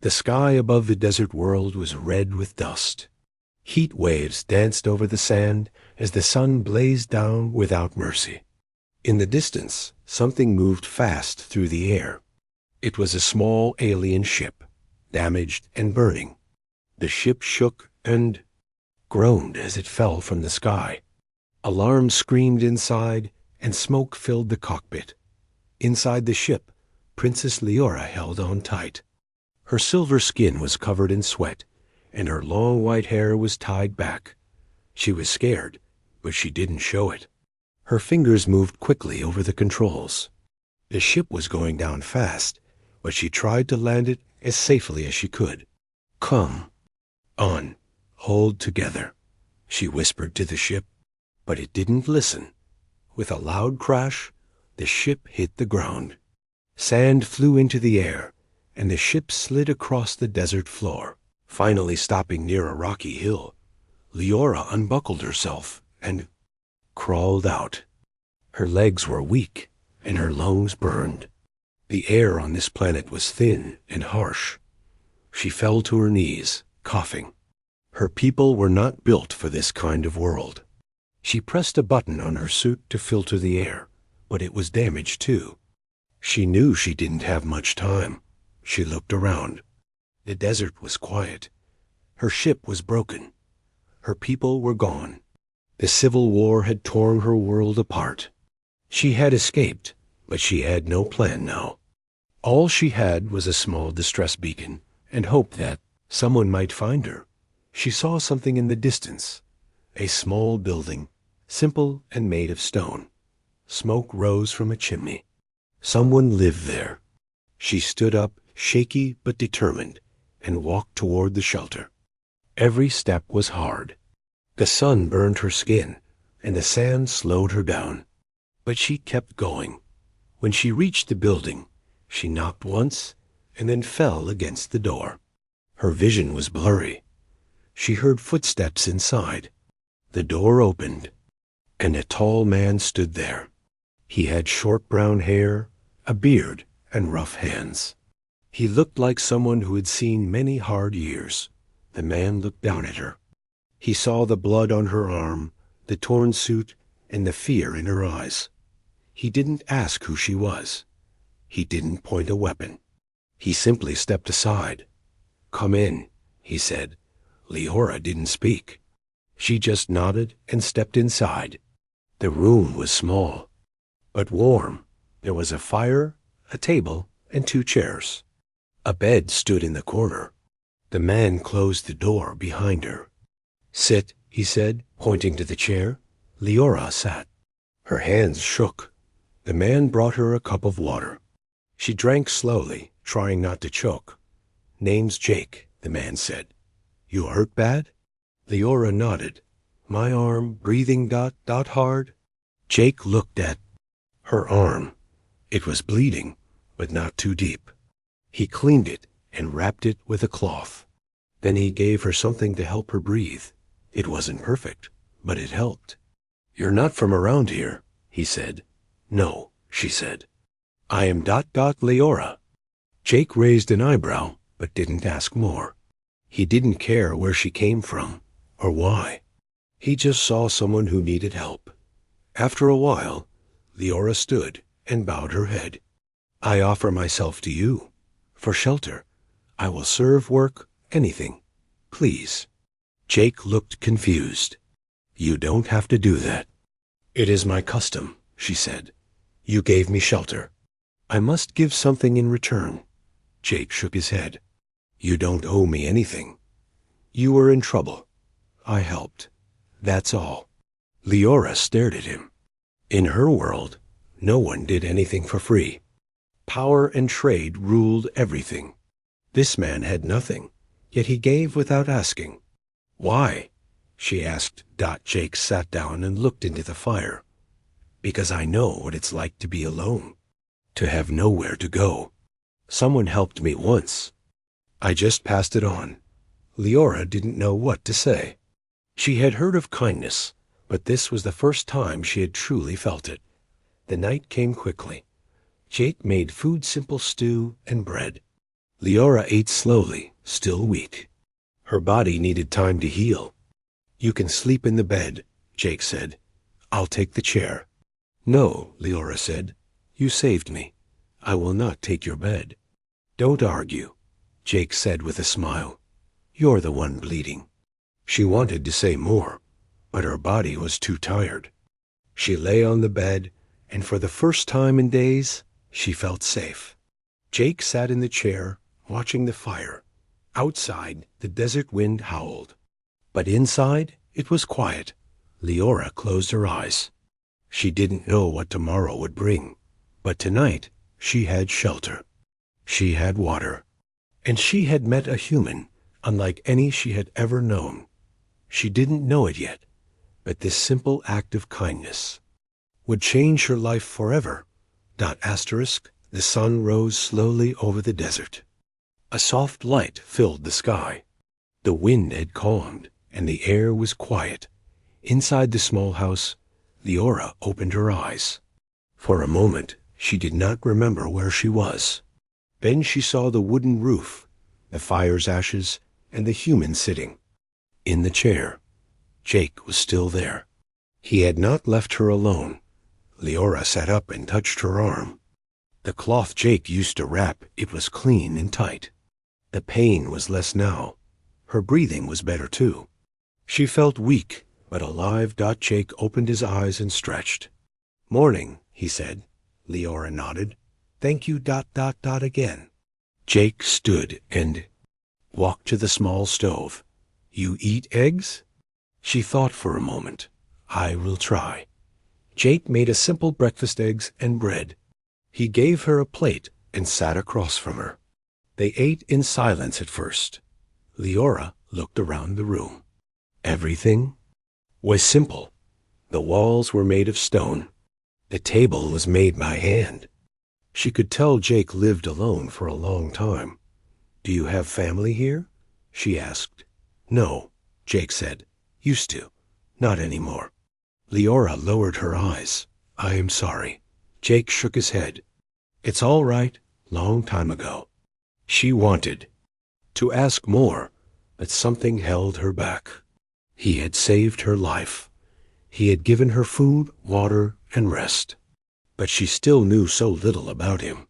The sky above the desert world was red with dust. Heat waves danced over the sand as the sun blazed down without mercy. In the distance, something moved fast through the air. It was a small alien ship, damaged and burning. The ship shook and groaned as it fell from the sky. Alarms screamed inside, and smoke filled the cockpit. Inside the ship, Princess Leora held on tight. Her silver skin was covered in sweat, and her long white hair was tied back. She was scared, but she didn't show it. Her fingers moved quickly over the controls. The ship was going down fast, but she tried to land it as safely as she could. "Come on, hold together," she whispered to the ship, but it didn't listen. With a loud crash, the ship hit the ground. Sand flew into the air, and the ship slid across the desert floor. Finally stopping near a rocky hill, Leora unbuckled herself and crawled out. Her legs were weak, and her lungs burned. The air on this planet was thin and harsh. She fell to her knees, coughing. Her people were not built for this kind of world. She pressed a button on her suit to filter the air, but it was damaged too. She knew she didn't have much time. She looked around. The desert was quiet. Her ship was broken. Her people were gone. The Civil War had torn her world apart. She had escaped, but she had no plan now. All she had was a small distress beacon and hope that someone might find her. She saw something in the distance, a small building, simple and made of stone. Smoke rose from a chimney. Someone lived there. She stood up, shaky but determined, and walked toward the shelter. Every step was hard. The sun burned her skin, and the sand slowed her down. But she kept going. When she reached the building, she knocked once and then fell against the door. Her vision was blurry. She heard footsteps inside. The door opened, and a tall man stood there. He had short brown hair, a beard, and rough hands. He looked like someone who had seen many hard years. The man looked down at her. He saw the blood on her arm, the torn suit, and the fear in her eyes. He didn't ask who she was. He didn't point a weapon. He simply stepped aside. "Come in," he said. Leora didn't speak. She just nodded and stepped inside. The room was small, but warm. There was a fire, a table, and 2 chairs. A bed stood in the corner. The man closed the door behind her. "Sit," he said, pointing to the chair. Leora sat. Her hands shook. The man brought her a cup of water. She drank slowly, trying not to choke. "Name's Jake," the man said. "You hurt bad?" Leora nodded. "My arm, breathing hard." Jake looked at her arm. It was bleeding, but not too deep. He cleaned it and wrapped it with a cloth. Then he gave her something to help her breathe. It wasn't perfect, but it helped. "You're not from around here," he said. "No," she said. "I am Leora." Jake raised an eyebrow, but didn't ask more. He didn't care where she came from, or why. He just saw someone who needed help. After a while, Leora stood and bowed her head. "I offer myself to you. For shelter. I will serve, work, anything. Please." Jake looked confused. "You don't have to do that." "It is my custom," she said. "You gave me shelter. I must give something in return." Jake shook his head. "You don't owe me anything. You were in trouble. I helped. That's all." Leora stared at him. In her world, no one did anything for free. Power and trade ruled everything. This man had nothing, yet he gave without asking. "Why?" she asked. Jake sat down and looked into the fire. "Because I know what it's like to be alone, to have nowhere to go. Someone helped me once. I just passed it on." Leora didn't know what to say. She had heard of kindness, but this was the first time she had truly felt it. The night came quickly. Jake made food, simple stew and bread. Leora ate slowly, still weak. Her body needed time to heal. You can sleep in the bed, Jake said. I'll take the chair. No, Leora said. You saved me. I will not take your bed. Don't argue, Jake said with a smile. You're the one bleeding. She wanted to say more, but her body was too tired. She lay on the bed, and for the first time in days, she felt safe. Jake sat in the chair, watching the fire. Outside, the desert wind howled. But inside, it was quiet. Leora closed her eyes. She didn't know what tomorrow would bring, but tonight she had shelter. She had water. And she had met a human, unlike any she had ever known. She didn't know it yet, but this simple act of kindness would change her life forever. The sun rose slowly over the desert. A soft light filled the sky. The wind had calmed, and the air was quiet. Inside the small house, Leora opened her eyes. For a moment, she did not remember where she was. Then she saw the wooden roof, the fire's ashes, and the human sitting. In the chair, Jake was still there. He had not left her alone. Leora sat up and touched her arm. The cloth Jake used to wrap, it was clean and tight. The pain was less now. Her breathing was better too. She felt weak, but alive. Jake opened his eyes and stretched. Morning, he said. Leora nodded. Thank you. Again. Jake stood and walked to the small stove. You eat eggs? She thought for a moment. I will try. Jake made a simple breakfast, eggs and bread. He gave her a plate and sat across from her. They ate in silence at first. Leora looked around the room. Everything was simple. The walls were made of stone. The table was made by hand. She could tell Jake lived alone for a long time. Do you have family here? She asked. No, Jake said. Used to. Not anymore. Leora lowered her eyes. I am sorry. Jake shook his head. It's all right. Long time ago. She wanted to ask more, but something held her back. He had saved her life. He had given her food, water, and rest. But she still knew so little about him.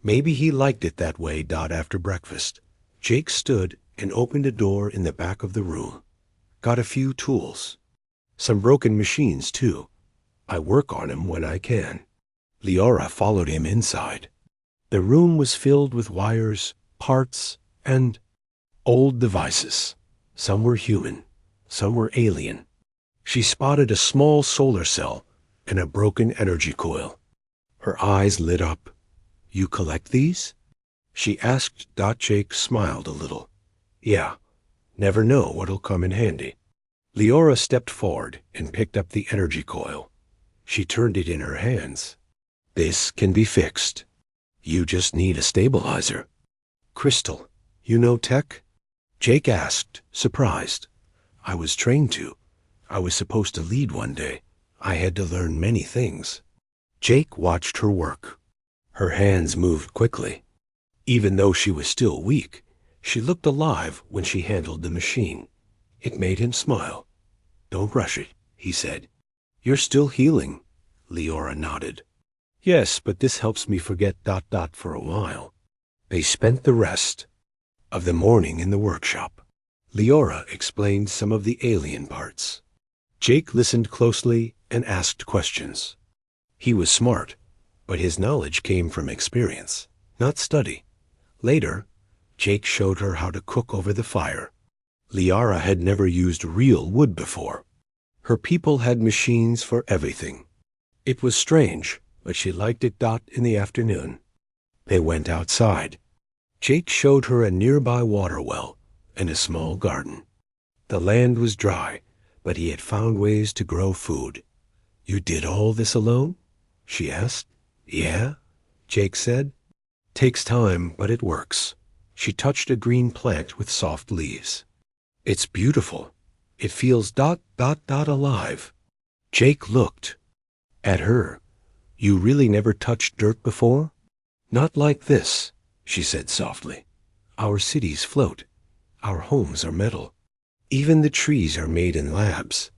Maybe he liked it that way. After breakfast, Jake stood and opened a door in the back of the room. Got a few tools. Some broken machines, too. I work on 'em when I can. Leora followed him inside. The room was filled with wires, parts, and old devices. Some were human, some were alien. She spotted a small solar cell and a broken energy coil. Her eyes lit up. You collect these? She asked. Jake smiled a little. Yeah, never know what'll come in handy. Leora stepped forward and picked up the energy coil. She turned it in her hands. This can be fixed. You just need a stabilizer. Crystal, you know tech? Jake asked, surprised. I was trained to. I was supposed to lead one day. I had to learn many things. Jake watched her work. Her hands moved quickly. Even though she was still weak, she looked alive when she handled the machine. It made him smile. Don't rush it, he said. You're still healing. Leora nodded. Yes, but this helps me forget ... for a while. They spent the rest of the morning in the workshop. Leora explained some of the alien parts. Jake listened closely and asked questions. He was smart, but his knowledge came from experience, not study. Later, Jake showed her how to cook over the fire. Leora had never used real wood before. Her people had machines for everything. It was strange, but she liked it. In the afternoon, they went outside. Jake showed her a nearby water well and a small garden. The land was dry, but he had found ways to grow food. You did all this alone? She asked. Yeah, Jake said. Takes time, but it works. She touched a green plant with soft leaves. It's beautiful. It feels ... alive. Jake looked at her. You really never touched dirt before? Not like this, she said softly. Our cities float. Our homes are metal. Even the trees are made in labs.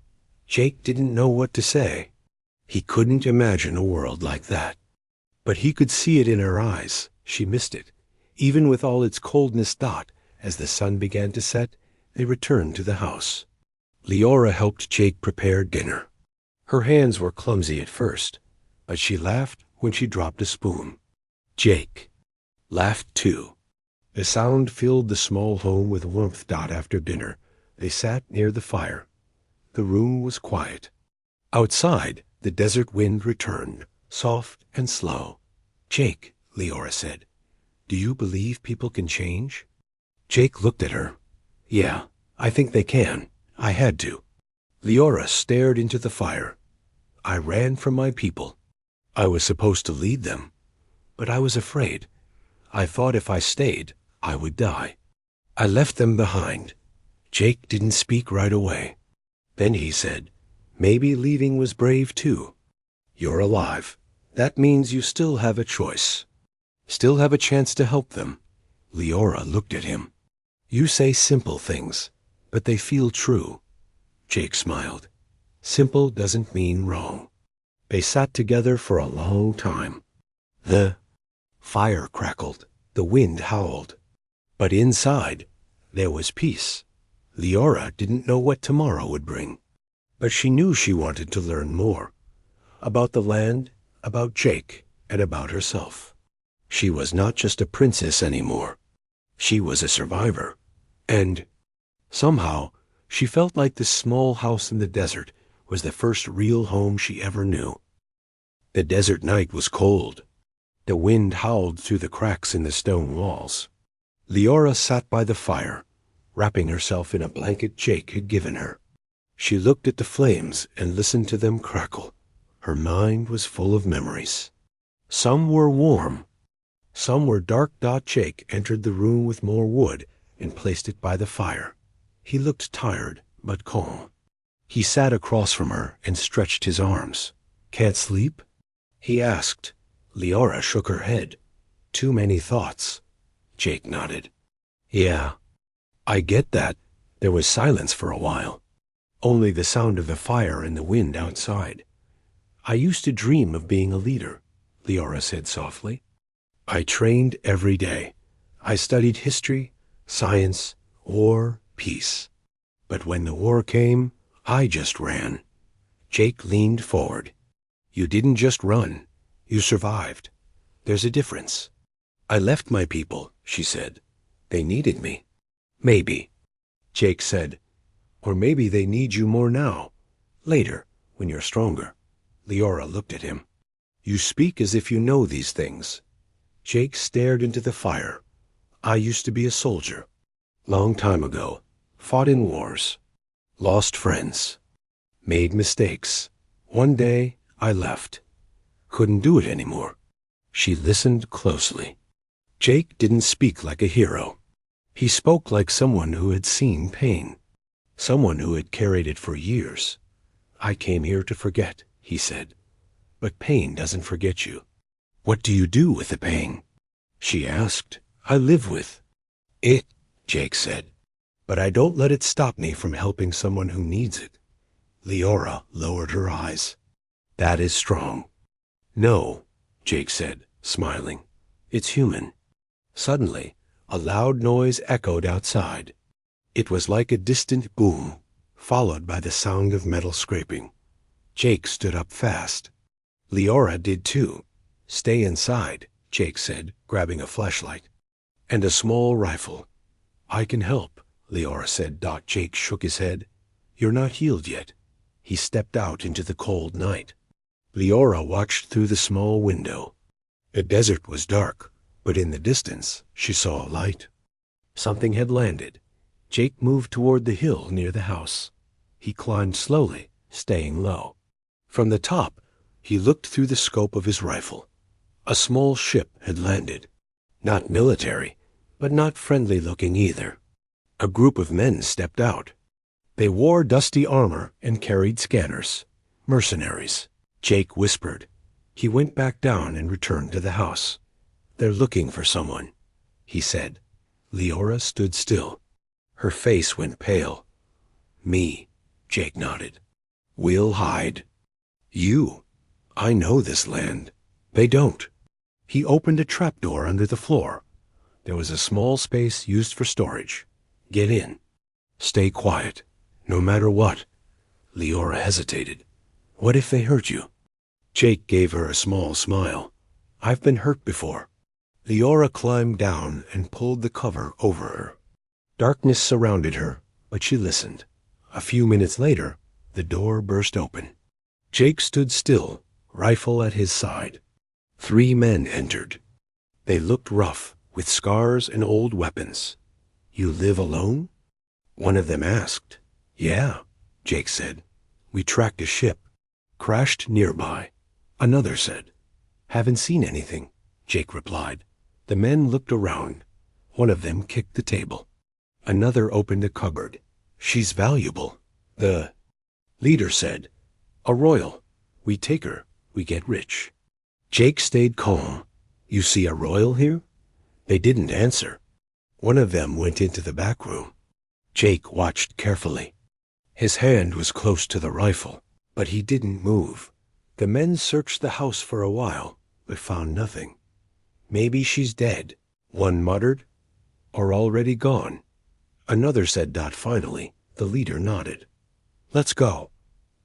Jake didn't know what to say. He couldn't imagine a world like that. But he could see it in her eyes. She missed it. Even with all its coldness. As the sun began to set, they returned to the house. Leora helped Jake prepare dinner. Her hands were clumsy at first, but she laughed when she dropped a spoon. Jake laughed too. The sound filled the small home with warmth. After dinner, they sat near the fire. The room was quiet. Outside, the desert wind returned, soft and slow. Jake, Leora said, do you believe people can change? Jake looked at her. Yeah, I think they can. I had to. Leora stared into the fire. I ran from my people. I was supposed to lead them, but I was afraid. I thought if I stayed, I would die. I left them behind. Jake didn't speak right away. Then he said, maybe leaving was brave too. You're alive. That means you still have a choice. Still have a chance to help them. Leora looked at him. You say simple things, but they feel true. Jake smiled. Simple doesn't mean wrong. They sat together for a long time. The fire crackled. The wind howled. But inside, there was peace. Leora didn't know what tomorrow would bring, but she knew she wanted to learn more. About the land, about Jake, and about herself. She was not just a princess anymore. She was a survivor. And somehow, she felt like this small house in the desert was the first real home she ever knew. The desert night was cold. The wind howled through the cracks in the stone walls. Leora sat by the fire, wrapping herself in a blanket Jake had given her. She looked at the flames and listened to them crackle. Her mind was full of memories. Some were warm. Some were dark. Jake entered the room with more wood and placed it by the fire. He looked tired, but calm. He sat across from her and stretched his arms. Can't sleep? He asked. Leora shook her head. Too many thoughts. Jake nodded. Yeah, I get that. There was silence for a while. Only the sound of the fire and the wind outside. I used to dream of being a leader, Leora said softly. I trained every day. I studied history, science, war, peace. But when the war came, I just ran. Jake leaned forward. You didn't just run. You survived. There's a difference. I left my people, she said. They needed me. Maybe. Jake said, or maybe they need you more now. Later, when you're stronger. Leora looked at him. You speak as if you know these things. Jake stared into the fire. I used to be a soldier. Long time ago. Fought in wars. Lost friends. Made mistakes. One day, I left. Couldn't do it anymore. She listened closely. Jake didn't speak like a hero. He spoke like someone who had seen pain. Someone who had carried it for years. I came here to forget, he said. But pain doesn't forget you. What do you do with the pain? She asked. I live with it, Jake said. But I don't let it stop me from helping someone who needs it. Leora lowered her eyes. That is strong. No, Jake said, smiling. It's human. Suddenly, a loud noise echoed outside. It was like a distant boom, followed by the sound of metal scraping. Jake stood up fast. Leora did too. Stay inside, Jake said, grabbing a flashlight. And a small rifle. I can help, Leora said. Jake shook his head. You're not healed yet. He stepped out into the cold night. Leora watched through the small window. The desert was dark, but in the distance she saw a light. Something had landed. Jake moved toward the hill near the house. He climbed slowly, staying low. From the top, he looked through the scope of his rifle. A small ship had landed. Not military, but not friendly-looking either. A group of men stepped out. They wore dusty armor and carried scanners. Mercenaries. Jake whispered. He went back down and returned to the house. They're looking for someone, he said. Leora stood still. Her face went pale. Me, Jake nodded. We'll hide. You. I know this land. They don't. He opened a trapdoor under the floor. There was a small space used for storage. Get in. Stay quiet. No matter what. Leora hesitated. What if they hurt you? Jake gave her a small smile. I've been hurt before. Leora climbed down and pulled the cover over her. Darkness surrounded her, but she listened. A few minutes later, the door burst open. Jake stood still, rifle at his side. 3 men entered. They looked rough, with scars and old weapons. You live alone? One of them asked. Yeah, Jake said. We tracked a ship. Crashed nearby. Another said. Haven't seen anything, Jake replied. The men looked around. One of them kicked the table. Another opened a cupboard. She's valuable. The leader said. A royal. We take her. We get rich. Jake stayed calm. You see a royal here? They didn't answer. One of them went into the back room. Jake watched carefully. His hand was close to the rifle, but he didn't move. The men searched the house for a while, but found nothing. Maybe she's dead, one muttered, or already gone. Another said that finally. The leader nodded. Let's go.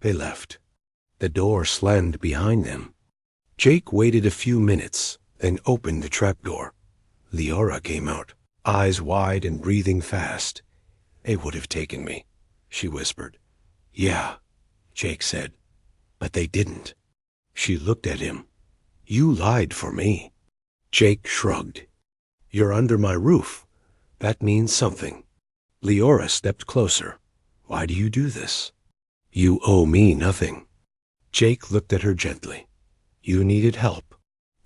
They left. The door slammed behind them. Jake waited a few minutes, then opened the trapdoor. Leora came out, eyes wide and breathing fast. They would have taken me, she whispered. Yeah, Jake said. But they didn't. She looked at him. You lied for me. Jake shrugged. You're under my roof. That means something. Leora stepped closer. Why do you do this? You owe me nothing. Jake looked at her gently. You needed help.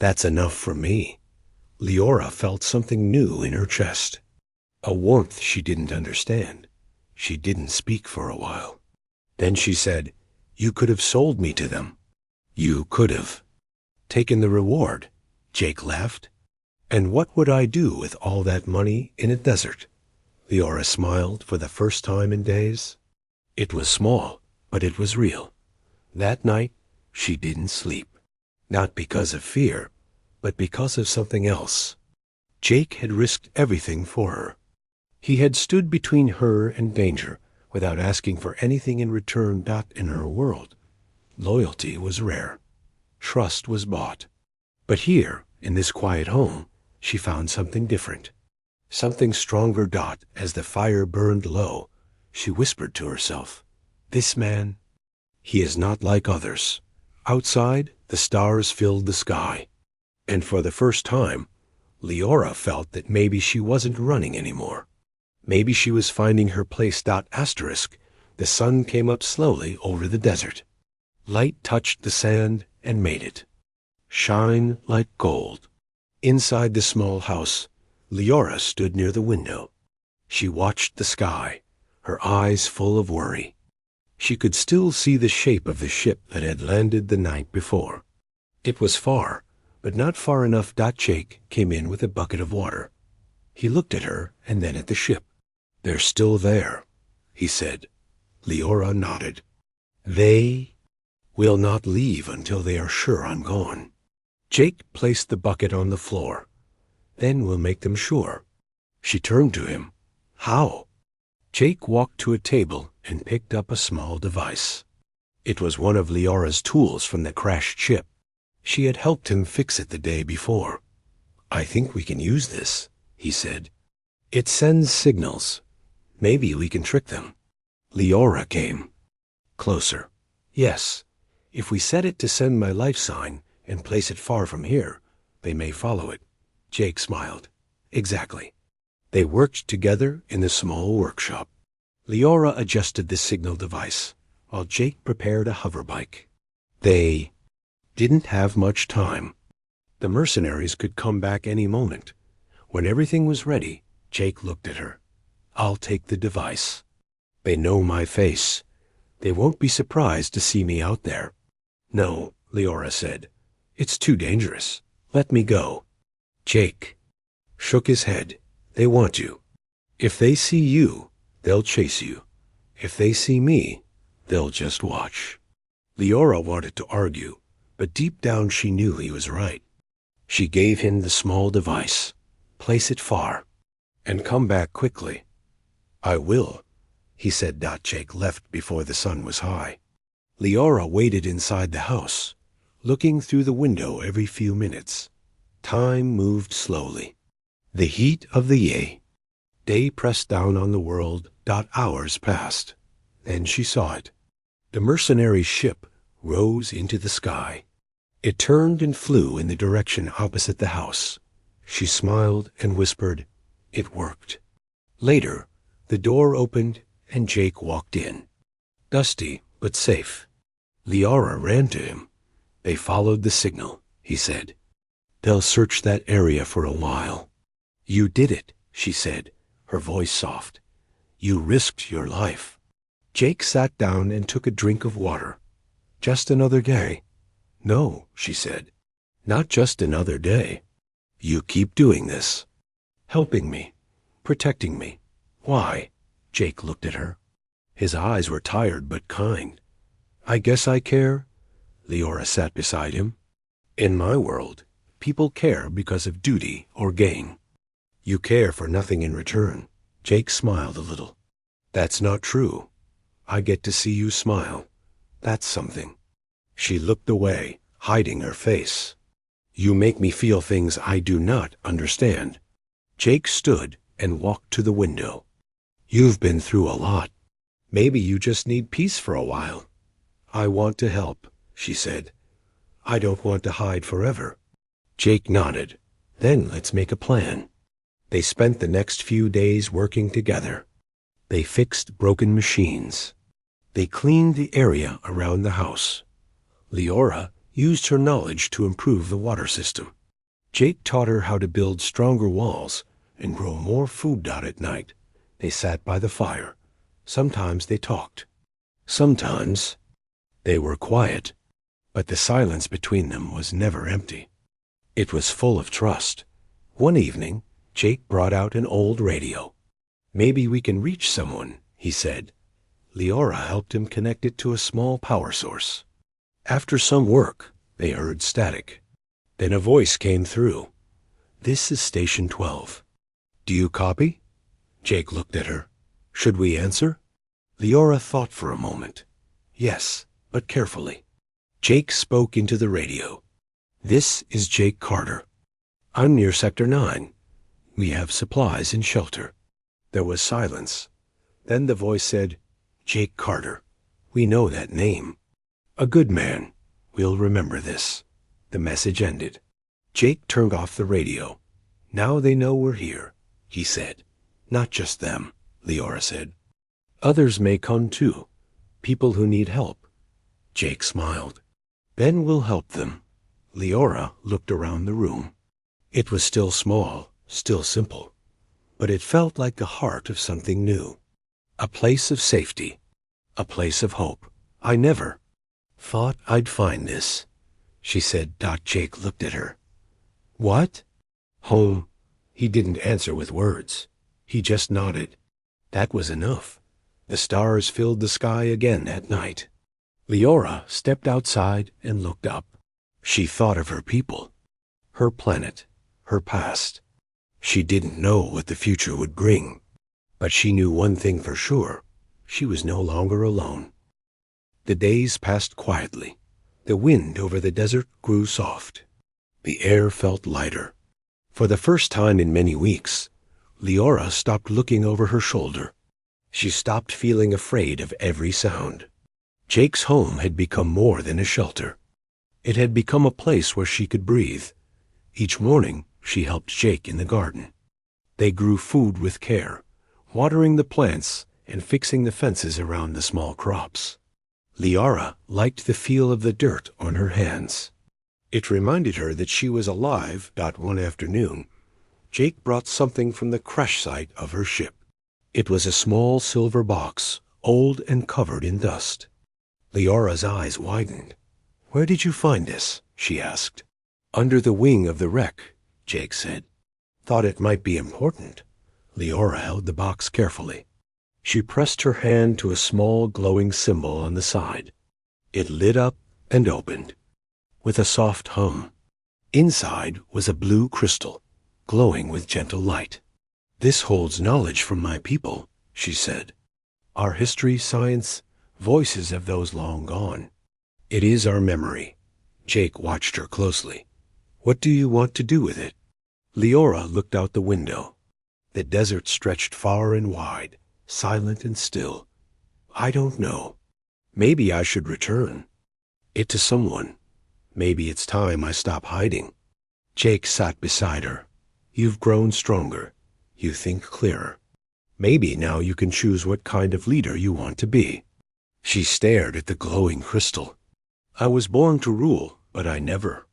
That's enough for me. Leora felt something new in her chest. A warmth she didn't understand. She didn't speak for a while. Then she said, You could have sold me to them. You could have. Taken the reward. Jake laughed. And what would I do with all that money in a desert? Leora smiled for the first time in days. It was small, but it was real. That night, she didn't sleep. Not because of fear, but because of something else. Jake had risked everything for her. He had stood between her and danger without asking for anything in return not in her world. Loyalty was rare. Trust was bought. But here, in this quiet home, she found something different. Something stronger. As the fire burned low, she whispered to herself, This man, he is not like others. Outside, the stars filled the sky. And for the first time, Leora felt that maybe she wasn't running anymore. Maybe she was finding her place. The sun came up slowly over the desert. Light touched the sand and made it shine like gold. Inside the small house, Leora stood near the window. She watched the sky, her eyes full of worry. She could still see the shape of the ship that had landed the night before. It was far, but not far enough. Jake came in with a bucket of water. He looked at her and then at the ship. They're still there, he said. Leora nodded. They will not leave until they are sure I'm gone. Jake placed the bucket on the floor. Then we'll make them sure. She turned to him. How? Jake walked to a table and picked up a small device. It was one of Leora's tools from the crashed ship. She had helped him fix it the day before. I think we can use this, he said. It sends signals. Maybe we can trick them. Leora came closer. Yes, if we set it to send my life sign and place it far from here, they may follow it. Jake smiled. Exactly. They worked together in the small workshop. Leora adjusted the signal device, while Jake prepared a hoverbike. They didn't have much time. The mercenaries could come back any moment. When everything was ready, Jake looked at her. I'll take the device. They know my face. They won't be surprised to see me out there. No, Leora said. It's too dangerous. Let me go. Jake shook his head. They want you. If they see you, they'll chase you. If they see me, they'll just watch. Leora wanted to argue, but deep down she knew he was right. She gave him the small device. Place it far, and come back quickly. I will, he said. Jake left before the sun was high. Leora waited inside the house, looking through the window every few minutes. Time moved slowly. The heat of the day pressed down on the world. Hours passed. Then she saw it. The mercenary ship rose into the sky. It turned and flew in the direction opposite the house. She smiled and whispered, "It worked." Later, the door opened and Jake walked in. Dusty, but safe. Leora ran to him. "They followed the signal," he said. "They'll search that area for a while." "You did it," she said, her voice soft. "You risked your life." Jake sat down and took a drink of water. "Just another day." "No," she said. "Not just another day. You keep doing this. Helping me. Protecting me. Why?" Jake looked at her. His eyes were tired but kind. "I guess I care." Leora sat beside him. "In my world, people care because of duty or gain. You care for nothing in return." Jake smiled a little. "That's not true. I get to see you smile. That's something." She looked away, hiding her face. "You make me feel things I do not understand." Jake stood and walked to the window. "You've been through a lot. Maybe you just need peace for a while." "I want to help," she said. "I don't want to hide forever." Jake nodded. "Then let's make a plan." They spent the next few days working together. They fixed broken machines. They cleaned the area around the house. Leora used her knowledge to improve the water system. Jake taught her how to build stronger walls and grow more food. At night, they sat by the fire. Sometimes they talked. Sometimes they were quiet, but the silence between them was never empty. It was full of trust. One evening, Jake brought out an old radio. "Maybe we can reach someone," he said. Leora helped him connect it to a small power source. After some work, they heard static. Then a voice came through. "This is Station 12. Do you copy?" Jake looked at her. "Should we answer?" Leora thought for a moment. "Yes, but carefully." Jake spoke into the radio. "This is Jake Carter. I'm near Sector 9. We have supplies and shelter." There was silence. Then the voice said, "Jake Carter. We know that name. A good man. We'll remember this." The message ended. Jake turned off the radio. "Now they know we're here," he said. "Not just them," Leora said. "Others may come too. People who need help." Jake smiled. "Then we'll help them." Leora looked around the room. It was still small, still simple, but it felt like the heart of something new. A place of safety. A place of hope. "I never thought I'd find this," she said. Jake looked at her. "What?" "Home." He didn't answer with words. He just nodded. That was enough. The stars filled the sky again at night. Leora stepped outside and looked up. She thought of her people, her planet, her past. She didn't know what the future would bring, but she knew one thing for sure. She was no longer alone. The days passed quietly. The wind over the desert grew soft. The air felt lighter. For the first time in many weeks, Leora stopped looking over her shoulder. She stopped feeling afraid of every sound. Jake's home had become more than a shelter. It had become a place where she could breathe. Each morning, she helped Jake in the garden. They grew food with care, watering the plants and fixing the fences around the small crops. Leora liked the feel of the dirt on her hands. It reminded her that she was alive. One afternoon, Jake brought something from the crash site of her ship. It was a small silver box, old and covered in dust. Leora's eyes widened. "Where did you find this?" she asked. "Under the wing of the wreck," Jake said. "Thought it might be important." Leora held the box carefully. She pressed her hand to a small glowing symbol on the side. It lit up and opened, with a soft hum. Inside was a blue crystal, glowing with gentle light. "This holds knowledge from my people," she said. "Our history, science, voices of those long gone. It is our memory." Jake watched her closely. "What do you want to do with it?" Leora looked out the window. The desert stretched far and wide, silent and still. "I don't know. Maybe I should return it to someone. Maybe it's time I stop hiding." Jake sat beside her. "You've grown stronger. You think clearer. Maybe now you can choose what kind of leader you want to be." She stared at the glowing crystal. "I was born to rule, but I never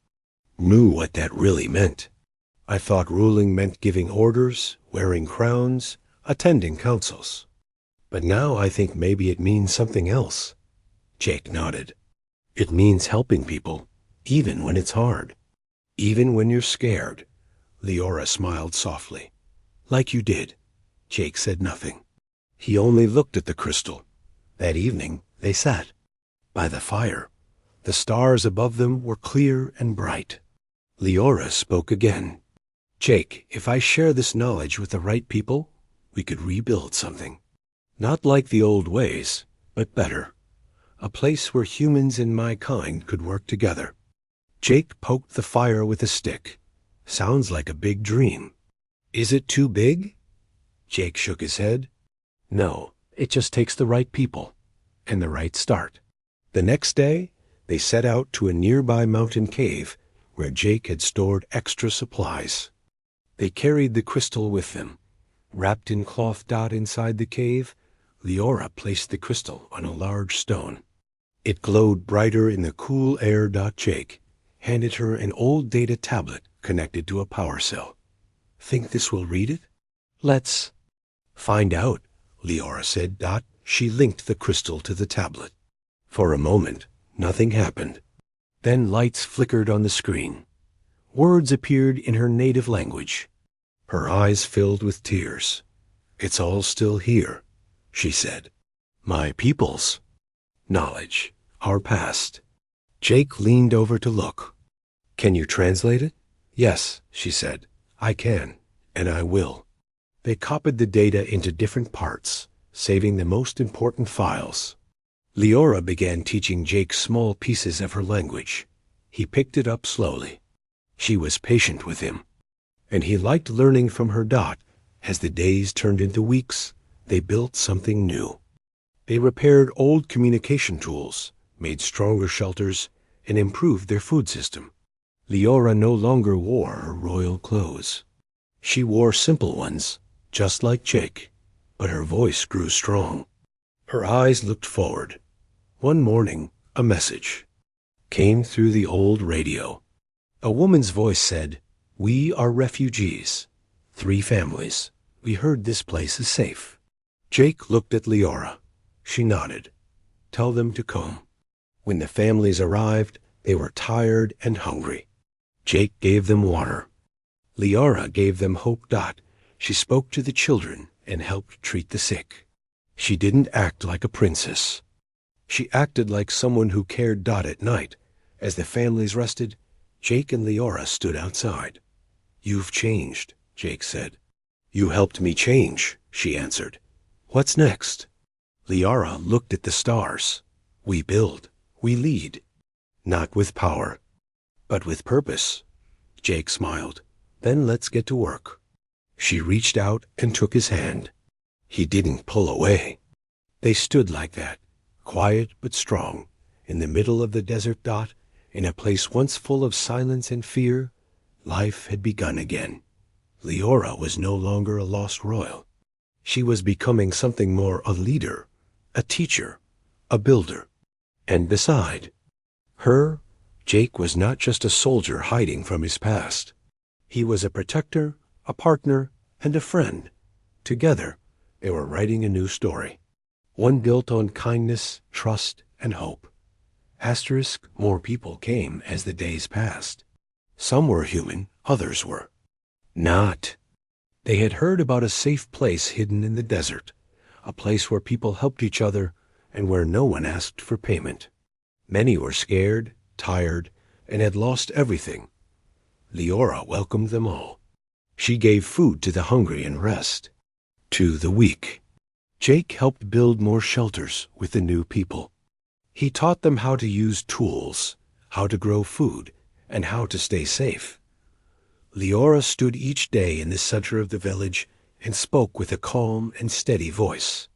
knew what that really meant. I thought ruling meant giving orders, wearing crowns, attending councils. But now I think maybe it means something else." Jake nodded. "It means helping people, even when it's hard. Even when you're scared." Leora smiled softly. "Like you did." Jake said nothing. He only looked at the crystal. That evening they sat by the fire. The stars above them were clear and bright. Leora spoke again. "Jake, if I share this knowledge with the right people, we could rebuild something. Not like the old ways, but better. A place where humans and my kind could work together." Jake poked the fire with a stick. "Sounds like a big dream." "Is it too big?" Jake shook his head. "No, it just takes the right people and the right start." The next day, they set out to a nearby mountain cave where Jake had stored extra supplies. They carried the crystal with them. Wrapped in cloth inside the cave, Leora placed the crystal on a large stone. It glowed brighter in the cool air. Jake handed her an old data tablet connected to a power cell. "Think this will read it?" "Let's find out," Leora said. She linked the crystal to the tablet. For a moment, nothing happened. Then lights flickered on the screen. Words appeared in her native language. Her eyes filled with tears. "It's all still here," she said. "My people's knowledge, our past." Jake leaned over to look. "Can you translate it?" "Yes," she said. "I can, and I will." They copied the data into different parts, saving the most important files. Leora began teaching Jake small pieces of her language. He picked it up slowly. She was patient with him, and he liked learning from her. As the days turned into weeks, they built something new. They repaired old communication tools, made stronger shelters, and improved their food system. Leora no longer wore her royal clothes. She wore simple ones, just like Jake, but her voice grew strong. Her eyes looked forward. One morning, a message came through the old radio. A woman's voice said, "We are refugees. 3 families. We heard this place is safe." Jake looked at Leora. She nodded. "Tell them to come." When the families arrived, they were tired and hungry. Jake gave them water. Leora gave them hope. She spoke to the children and helped treat the sick. She didn't act like a princess. She acted like someone who cared. At night, as the families rested, Jake and Leora stood outside. "You've changed," Jake said. "You helped me change," she answered. "What's next?" Leora looked at the stars. "We build. We lead. Not with power, but with purpose." Jake smiled. "Then let's get to work." She reached out and took his hand. He didn't pull away. They stood like that, quiet but strong, in the middle of the desert. In a place once full of silence and fear, life had begun again. Leora was no longer a lost royal. She was becoming something more: a leader, a teacher, a builder. And beside her, Jake was not just a soldier hiding from his past. He was a protector, a partner, and a friend. Together, they were writing a new story, one built on kindness, trust, and hope. More people came as the days passed. Some were human, others were not. They had heard about a safe place hidden in the desert, a place where people helped each other and where no one asked for payment. Many were scared, tired, and had lost everything. Leora welcomed them all. She gave food to the hungry and rest to the weak. Jake helped build more shelters with the new people. He taught them how to use tools, how to grow food, and how to stay safe. Leora stood each day in the center of the village and spoke with a calm and steady voice.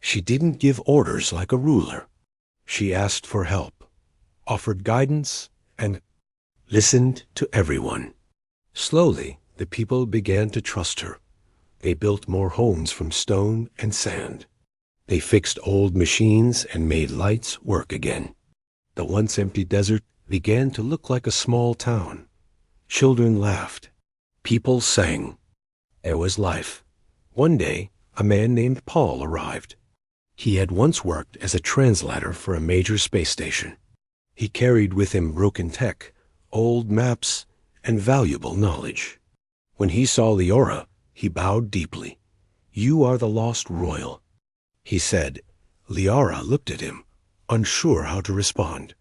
She didn't give orders like a ruler. She asked for help, offered guidance, and listened to everyone. Slowly, the people began to trust her. They built more homes from stone and sand. They fixed old machines and made lights work again. The once empty desert began to look like a small town. Children laughed. People sang. There was life. One day, a man named Paul arrived. He had once worked as a translator for a major space station. He carried with him broken tech, old maps, and valuable knowledge. When he saw Leora, he bowed deeply. "You are the lost royal," he said. Leora looked at him, unsure how to respond.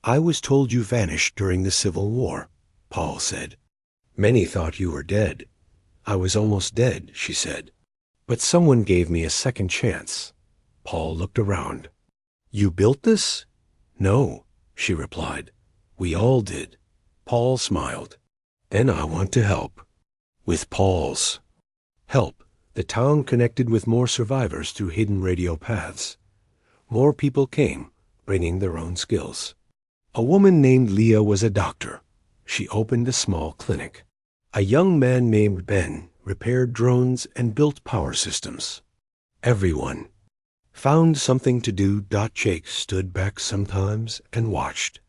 "I was told you vanished during the Civil War," Paul said. "Many thought you were dead." "I was almost dead," she said. "But someone gave me a second chance." Paul looked around. "You built this?" "No," she replied. "We all did." Paul smiled. "Then I want to help." With Paul's help, the town connected with more survivors through hidden radio paths. More people came, bringing their own skills. A woman named Leah was a doctor. She opened a small clinic. A young man named Ben repaired drones and built power systems. Everyone found something to do. Jake stood back sometimes and watched.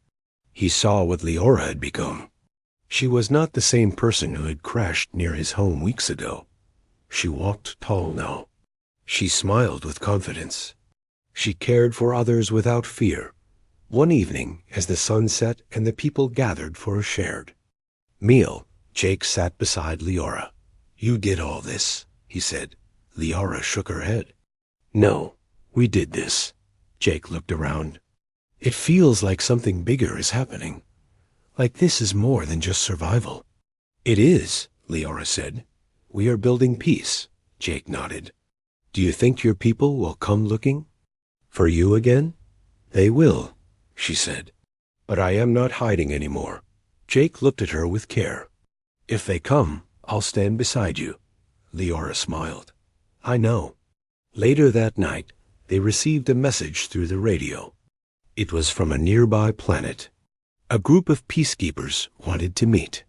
He saw what Leora had become. She was not the same person who had crashed near his home weeks ago. She walked tall now. She smiled with confidence. She cared for others without fear. One evening, as the sun set and the people gathered for a shared meal, Jake sat beside Leora. "You did all this," he said. Leora shook her head. "No, we did this." Jake looked around. "It feels like something bigger is happening. Like this is more than just survival." "It is," Leora said. "We are building peace." Jake nodded. "Do you think your people will come looking for you again?" "They will," she said. "But I am not hiding anymore." Jake looked at her with care. "If they come, I'll stand beside you." Leora smiled. "I know." Later that night, they received a message through the radio. It was from a nearby planet. A group of peacekeepers wanted to meet.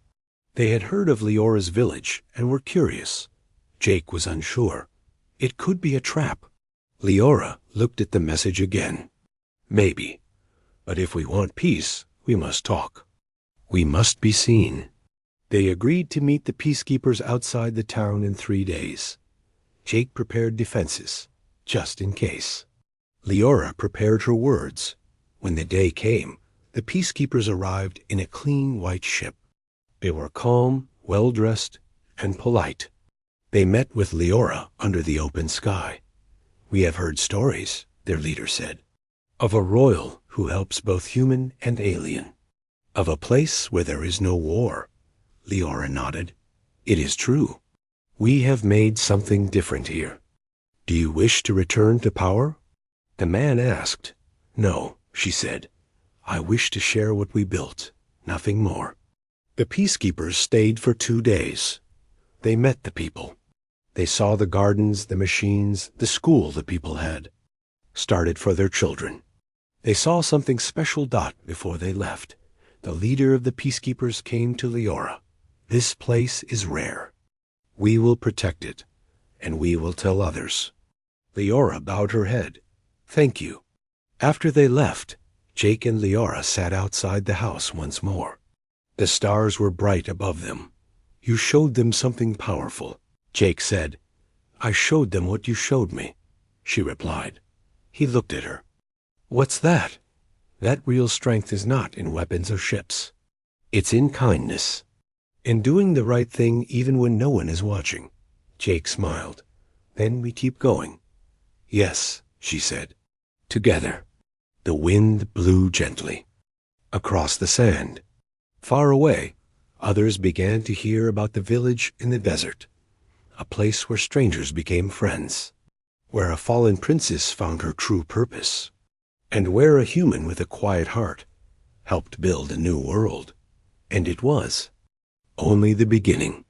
They had heard of Leora's village and were curious. Jake was unsure. It could be a trap. Leora looked at the message again. "Maybe. But if we want peace, we must talk. We must be seen." They agreed to meet the peacekeepers outside the town in 3 days. Jake prepared defenses, just in case. Leora prepared her words. When the day came, the peacekeepers arrived in a clean white ship. They were calm, well-dressed, and polite. They met with Leora under the open sky. "We have heard stories," their leader said, "of a royal who helps both human and alien. Of a place where there is no war." Leora nodded. "It is true. We have made something different here. Do you wish to return to power?" The man asked. "No," she said. "I wish to share what we built, nothing more." The peacekeepers stayed for 2 days. They met the people. They saw the gardens, the machines, the school the people had. Started for their children. They saw something special. Before they left, the leader of the peacekeepers came to Leora. "This place is rare. We will protect it, and we will tell others." Leora bowed her head. "Thank you." After they left, Jake and Leora sat outside the house once more. The stars were bright above them. "You showed them something powerful," Jake said. "I showed them what you showed me," she replied. He looked at her. "What's that?" "That real strength is not in weapons or ships. It's in kindness. In doing the right thing even when no one is watching. Jake smiled. Then we keep going. Yes, she said. Together. The wind blew gently. Across the sand. Far away, others began to hear about the village in the desert, a place where strangers became friends, where a fallen princess found her true purpose, and where a human with a quiet heart helped build a new world. And it was only the beginning.